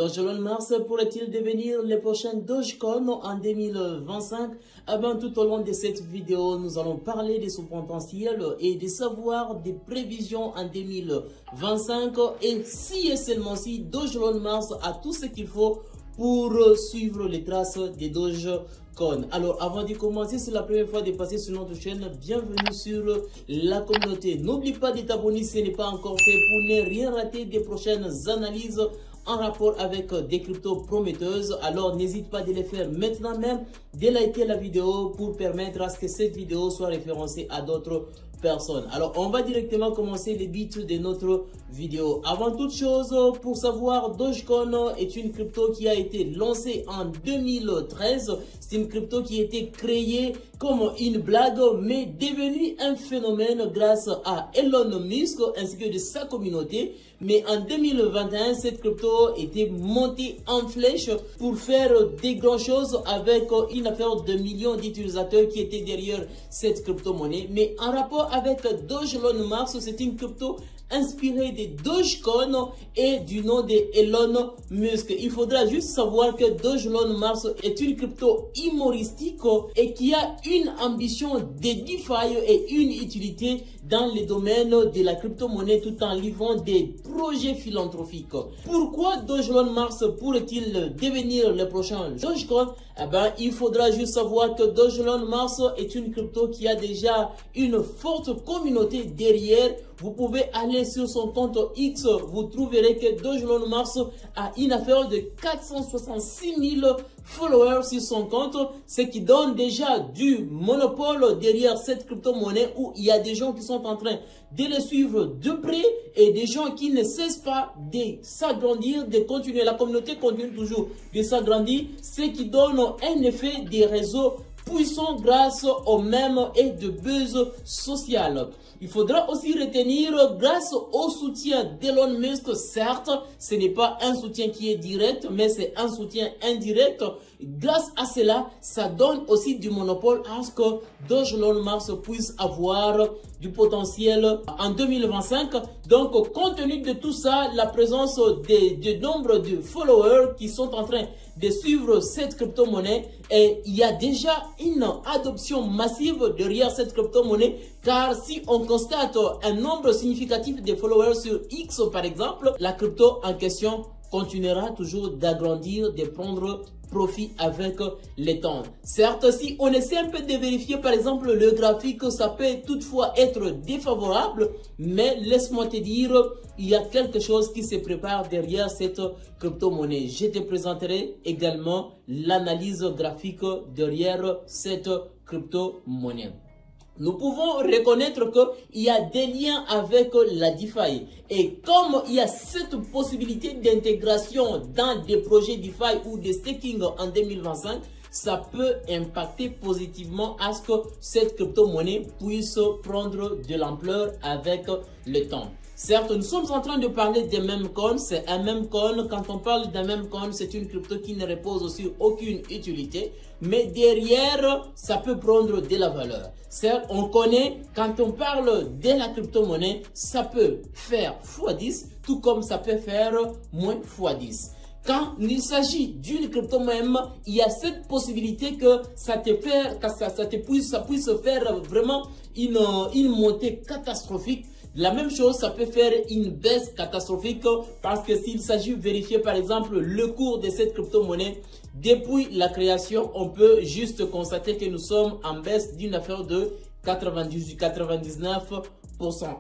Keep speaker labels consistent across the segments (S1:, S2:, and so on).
S1: Elon Musk pourrait-il devenir le prochain Dogecoin en 2025? Eh bien, tout au long de cette vidéo, nous allons parler de son potentiel et de savoir des prévisions en 2025 et si et seulement si Elon Musk a tout ce qu'il faut pour suivre les traces des Dogecoin. Alors, avant de commencer, c'est la première fois de passer sur notre chaîne. Bienvenue sur la communauté. N'oublie pas de t'abonner si ce n'est pas encore fait pour ne rien rater des prochaines analyses en rapport avec des cryptos prometteuses. Alors n'hésite pas de les faire maintenant même, de liker la vidéo pour permettre à ce que cette vidéo soit référencée à d'autres personnes. Alors on va directement commencer le but de notre vidéo. Avant toute chose, pour savoir, Dogecoin est une crypto qui a été lancée en 2013. C'est une crypto qui a été créée comme une blague mais devenue un phénomène grâce à Elon Musk ainsi que de sa communauté. Mais en 2021, cette crypto était montée en flèche pour faire des grandes choses avec une affaire de millions d'utilisateurs qui étaient derrière cette crypto-monnaie. Mais en rapport avec Elon Musk, c'est une crypto inspirée de Dogecoin et du nom de Elon Musk. Il faudra juste savoir que Elon Musk est une crypto humoristique et qui a une ambition de DeFi et une utilité dans le domaine de la crypto-monnaie tout en livrant des projets philanthropiques. Pourquoi Elon Musk pourrait-il devenir le prochain Dogecoin? Eh ben, il faudra juste savoir que Elon Musk est une crypto qui a déjà une forte communauté derrière. Vous pouvez aller sur son compte X, vous trouverez que Elon Musk a une affaire de 466 000 followers sur son compte, ce qui donne déjà du monopole derrière cette crypto-monnaie où il y a des gens qui sont en train de le suivre de près et des gens qui ne cessent pas de s'agrandir, de continuer. La communauté continue toujours de s'agrandir, ce qui donne un effet des réseaux puissants grâce au mème et de buzz social. Il faudra aussi retenir, grâce au soutien d'Elon Musk, certes, ce n'est pas un soutien qui est direct, mais c'est un soutien indirect. Grâce à cela, ça donne aussi du monopole à ce que Elon Musk puisse avoir du potentiel en 2025. Donc, compte tenu de tout ça, la présence du nombre de followers qui sont en train de suivre cette crypto-monnaie, et il y a déjà une adoption massive derrière cette crypto-monnaie, car si on constate un nombre significatif de followers sur X par exemple, la crypto en question continuera toujours d'agrandir, de prendre profit avec le temps. Certes, si on essaie un peu de vérifier par exemple le graphique, ça peut toutefois être défavorable, mais laisse-moi te dire, il y a quelque chose qui se prépare derrière cette crypto-monnaie. Je te présenterai également l'analyse graphique derrière cette crypto-monnaie. Nous pouvons reconnaître qu'il y a des liens avec la DeFi. Et comme il y a cette possibilité d'intégration dans des projets DeFi ou de staking en 2025, ça peut impacter positivement à ce que cette crypto-monnaie puisse prendre de l'ampleur avec le temps. Certes, nous sommes en train de parler des meme coins. C'est un meme coin. Quand on parle d'un meme coin, c'est une crypto qui ne repose sur aucune utilité. Mais derrière, ça peut prendre de la valeur. Certes, on connaît, quand on parle de la crypto-monnaie, ça peut faire x10, tout comme ça peut faire moins x10. Quand il s'agit d'une crypto-monnaie, il y a cette possibilité que ça puisse faire vraiment une montée catastrophique. La même chose, ça peut faire une baisse catastrophique parce que s'il s'agit de vérifier par exemple le cours de cette crypto-monnaie, depuis la création, on peut juste constater que nous sommes en baisse d'une affaire de 98-99%.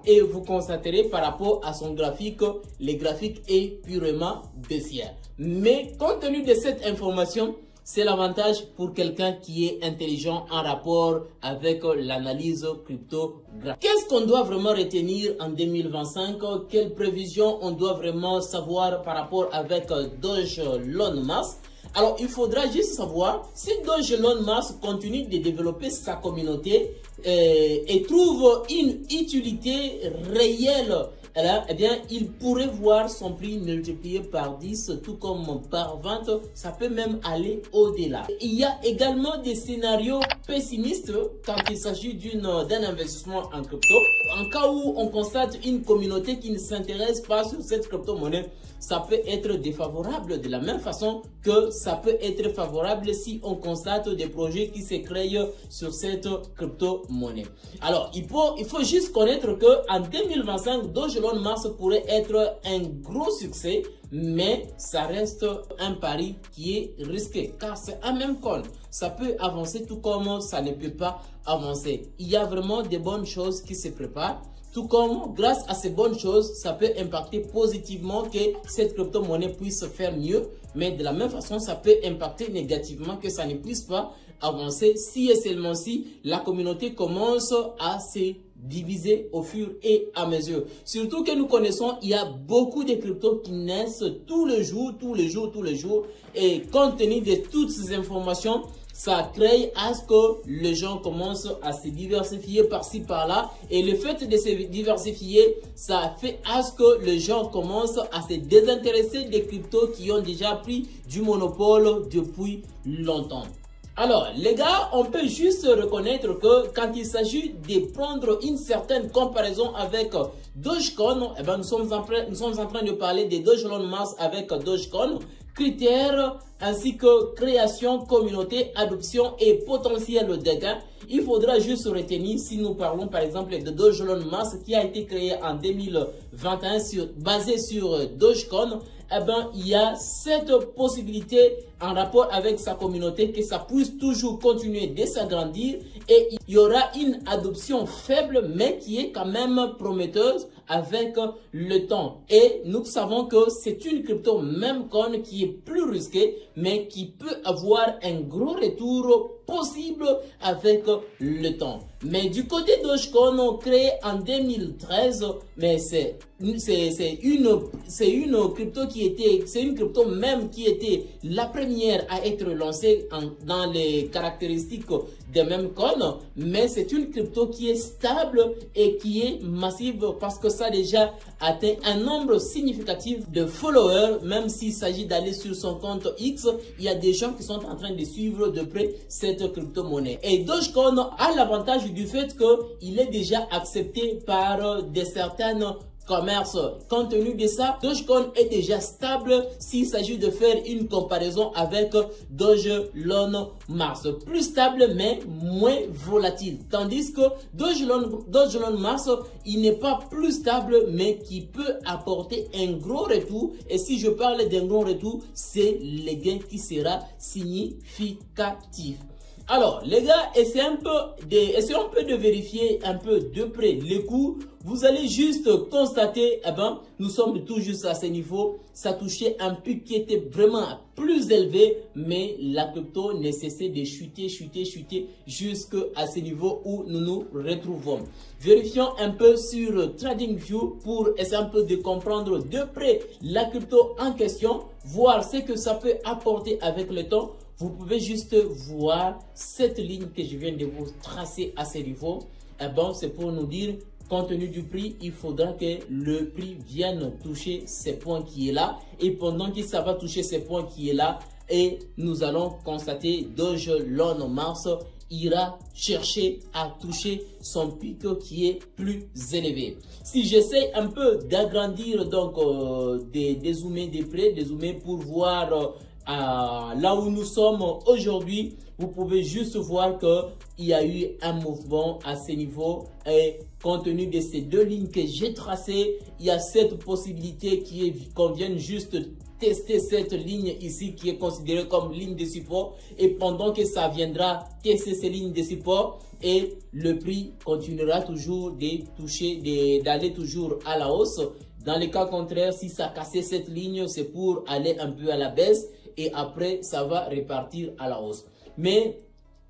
S1: Et vous constaterez par rapport à son graphique, le graphique est purement baissière. Mais compte tenu de cette information, c'est l'avantage pour quelqu'un qui est intelligent en rapport avec l'analyse cryptographique. Qu'est-ce qu'on doit vraiment retenir en 2025? Quelles prévisions on doit vraiment savoir par rapport avec Elon Musk? Alors, il faudra juste savoir si Elon Musk continue de développer sa communauté et trouve une utilité réelle là, eh bien, il pourrait voir son prix multiplié par 10, tout comme par 20. Ça peut même aller au-delà. Il y a également des scénarios pessimistes quand il s'agit d'un investissement en crypto. En cas où on constate une communauté qui ne s'intéresse pas sur cette crypto-monnaie, ça peut être défavorable de la même façon que ça peut être favorable si on constate des projets qui se créent sur cette crypto-monnaie. Alors, il faut juste connaître que en 2025, Doge Elon Musk pourrait être un gros succès, mais ça reste un pari qui est risqué car c'est un même coin. Ça peut avancer tout comme ça ne peut pas avancer. Il y a vraiment des bonnes choses qui se préparent. Tout comme, grâce à ces bonnes choses, ça peut impacter positivement que cette crypto-monnaie puisse faire mieux. Mais de la même façon, ça peut impacter négativement que ça ne puisse pas avancer si et seulement si la communauté commence à se diviser au fur et à mesure. Surtout que nous connaissons, il y a beaucoup de cryptos qui naissent tous les jours. Et compte tenu de toutes ces informations, ça crée à ce que les gens commencent à se diversifier par-ci par-là. Et le fait de se diversifier, ça fait à ce que les gens commencent à se désintéresser des cryptos qui ont déjà pris du monopole depuis longtemps. Alors, les gars, on peut juste reconnaître que quand il s'agit de prendre une certaine comparaison avec Dogecoin, eh ben, nous sommes en train de parler de Doge Elon Musk avec Dogecoin. Critères ainsi que création, communauté, adoption et potentiel de gain. Il faudra juste retenir, si nous parlons par exemple de Doge Elon Musk qui a été créé en 2021 basé sur Dogecoin, eh ben, il y a cette possibilité en rapport avec sa communauté que ça puisse toujours continuer de s'agrandir et il y aura une adoption faible mais qui est quand même prometteuse avec le temps. Et nous savons que c'est une crypto même coin qui est plus risquée mais qui peut avoir un gros retour possible avec le temps. Mais du côté Dogecoin, créé en 2013, mais c'est une crypto c'est une crypto même qui était la première à être lancée dans les caractéristiques des mêmes coins, mais c'est une crypto qui est stable et qui est massive parce que ça a déjà atteint un nombre significatif de followers. Même s'il s'agit d'aller sur son compte X, il y a des gens qui sont en train de suivre de près cette crypto-monnaie. Et Dogecoin a l'avantage du fait qu'il est déjà accepté par certaines commerce. Compte tenu de ça, Dogecoin est déjà stable s'il s'agit de faire une comparaison avec Doge Elon Musk. Plus stable mais moins volatile. Tandis que Doge Elon Musk, il n'est pas plus stable mais qui peut apporter un gros retour. Et si je parle d'un gros retour, c'est le gain qui sera significatif. Alors, les gars, essayons un peu de vérifier un peu de près les coûts. Vous allez juste constater, eh ben, nous sommes tout juste à ce niveau. Ça touchait un pic qui était vraiment plus élevé, mais la crypto ne cessait de chuter jusqu'à ce niveau où nous nous retrouvons. Vérifions un peu sur TradingView pour essayer un peu de comprendre de près la crypto en question, voir ce que ça peut apporter avec le temps. Vous pouvez juste voir cette ligne que je viens de vous tracer à ce niveau. Eh ben, c'est pour nous dire, compte tenu du prix, il faudra que le prix vienne toucher ces points qui est là. Et pendant que ça va toucher ces points qui est là, et nous allons constater Doge Elon Musk ira chercher à toucher son pic qui est plus élevé. Si j'essaie un peu d'agrandir, donc de dézoomer de près, dézoomer pour voir là où nous sommes aujourd'hui, vous pouvez juste voir qu'il y a eu un mouvement à ce niveau et compte tenu de ces deux lignes que j'ai tracées, il y a cette possibilité qu'on vienne juste tester cette ligne ici qui est considérée comme ligne de support et pendant que ça viendra tester ces lignes de support et le prix continuera toujours d'aller toujours à la hausse. Dans le cas contraire, si ça cassait cette ligne, c'est pour aller un peu à la baisse. Et après, ça va repartir à la hausse. Mais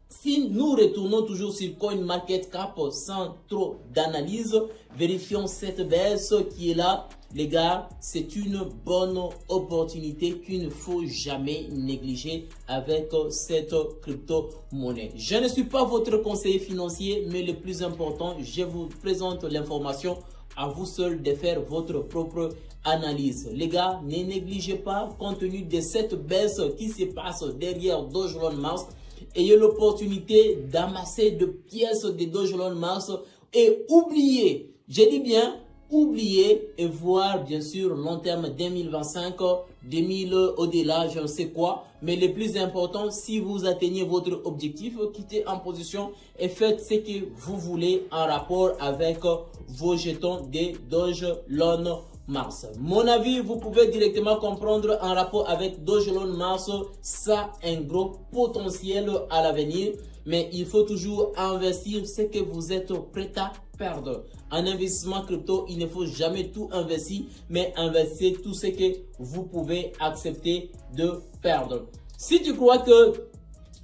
S1: si nous retournons toujours sur CoinMarketCap sans trop d'analyse, vérifions cette baisse qui est là. Les gars, c'est une bonne opportunité qu'il ne faut jamais négliger avec cette crypto-monnaie. Je ne suis pas votre conseiller financier, mais le plus important, je vous présente l'information à vous seul de faire votre propre analyse. Les gars, ne négligez pas, compte tenu de cette baisse qui se passe derrière Doge Elon Musk, ayez l'opportunité d'amasser de pièces de Doge Elon Musk et oubliez, je dis bien, oubliez et voir bien sûr long terme 2025, 2000 au-delà, je ne sais quoi. Mais le plus important, si vous atteignez votre objectif, quittez en position et faites ce que vous voulez en rapport avec vos jetons de Doge Elon Musk. Mon avis, vous pouvez directement comprendre en rapport avec Doge Elon Musk, ça a un gros potentiel à l'avenir. Mais il faut toujours investir ce que vous êtes prêt à perdre. En investissement crypto, il ne faut jamais tout investir, mais investissez tout ce que vous pouvez accepter de perdre. Si tu crois que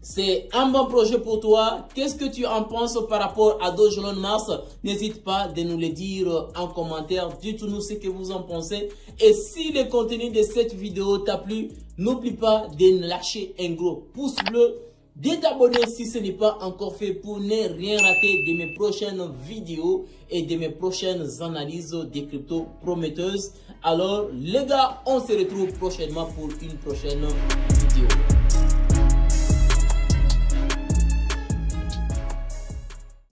S1: c'est un bon projet pour toi, qu'est-ce que tu en penses par rapport à Doge Elon Musk? N'hésite pas de nous le dire en commentaire. Dites-nous ce que vous en pensez. Et si le contenu de cette vidéo t'a plu, n'oublie pas de lâcher un gros pouce bleu, de t'abonner si ce n'est pas encore fait pour ne rien rater de mes prochaines vidéos et de mes prochaines analyses des cryptos prometteuses. Alors les gars, on se retrouve prochainement pour une prochaine vidéo.